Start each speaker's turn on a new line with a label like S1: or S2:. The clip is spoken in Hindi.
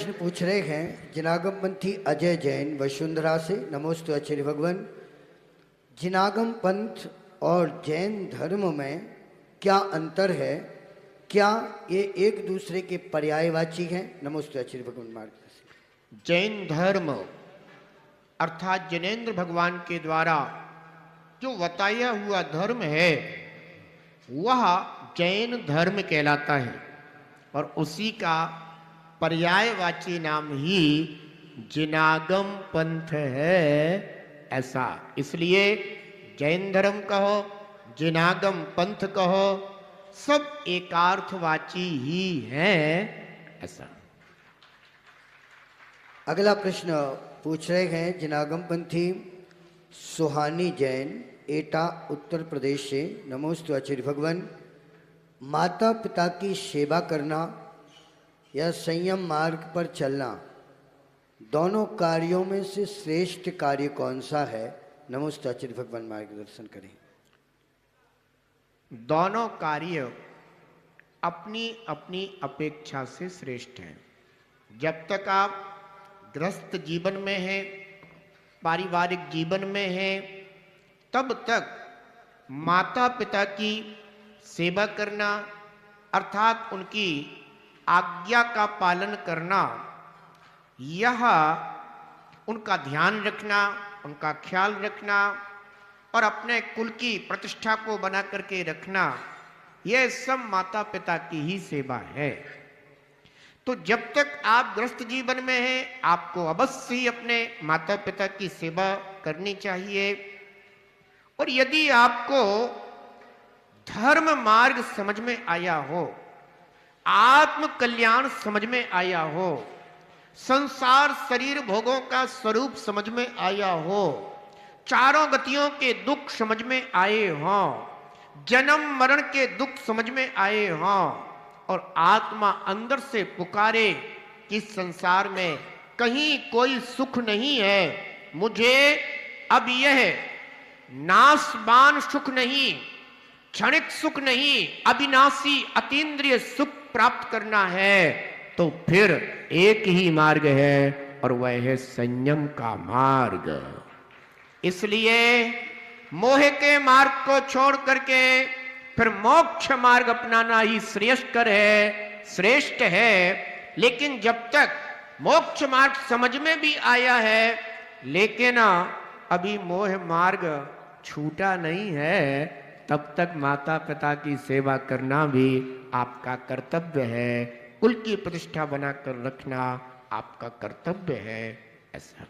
S1: प्रश्न पूछ रहे हैं जिनागम पंथी अजय जैन वसुंधरा से। नमोस्तु आचार्य भगवान। जिनागम पंथ और जैन धर्म में क्या अंतर है? क्या ये एक दूसरे के पर्यायवाची हैं? नमोस्तु आचार्य भगवान मार्गदर्शन।
S2: जैन धर्म अर्थात जैनेन्द्र भगवान के द्वारा जो बताया हुआ धर्म है वह जैन धर्म कहलाता है और उसी का पर्यायवाची नाम ही जिनागम पंथ है। ऐसा इसलिए जैन धर्म कहो, जिनागम पंथ कहो, सब एकार्थवाची ही हैं। ऐसा।
S1: अगला प्रश्न पूछ रहे हैं जिनागम पंथी सुहानी जैन एटा उत्तर प्रदेश से। नमोस्तु आचार्य भगवान। माता पिता की सेवा करना या संयम मार्ग पर चलना, दोनों कार्यों में से श्रेष्ठ कार्य कौन सा है? नमोस्तु आचार्य भगवान मार्गदर्शन करें।
S2: दोनों कार्य अपनी अपनी अपेक्षा से श्रेष्ठ हैं। जब तक आप गृहस्थ जीवन में हैं, पारिवारिक जीवन में हैं, तब तक माता पिता की सेवा करना अर्थात उनकी आज्ञा का पालन करना, यह उनका ध्यान रखना, उनका ख्याल रखना और अपने कुल की प्रतिष्ठा को बना करके रखना, यह सब माता पिता की ही सेवा है। तो जब तक आप गृहस्थ जीवन में हैं, आपको अवश्य ही अपने माता पिता की सेवा करनी चाहिए। और यदि आपको धर्म मार्ग समझ में आया हो, आत्म कल्याण समझ में आया हो, संसार शरीर भोगों का स्वरूप समझ में आया हो, चारों गतियों के दुख समझ में आए हों, जन्म मरण के दुख समझ में आए हों और आत्मा अंदर से पुकारे कि संसार में कहीं कोई सुख नहीं है, मुझे अब यह नाशवान सुख नहीं, क्षणिक सुख नहीं, अविनाशी अतीन्द्रिय सुख प्राप्त करना है, तो फिर एक ही मार्ग है और वह है संयम का मार्ग। इसलिए मोह के मार्ग को छोड़ करके फिर मोक्ष मार्ग अपनाना ही श्रेष्ठ है। लेकिन जब तक मोक्ष मार्ग समझ में भी आया है, लेकिन अभी मोह मार्ग छूटा नहीं है, तब तक माता पिता की सेवा करना भी आपका कर्तव्य है। कुल की प्रतिष्ठा बनाकर रखना आपका कर्तव्य है। ऐसा।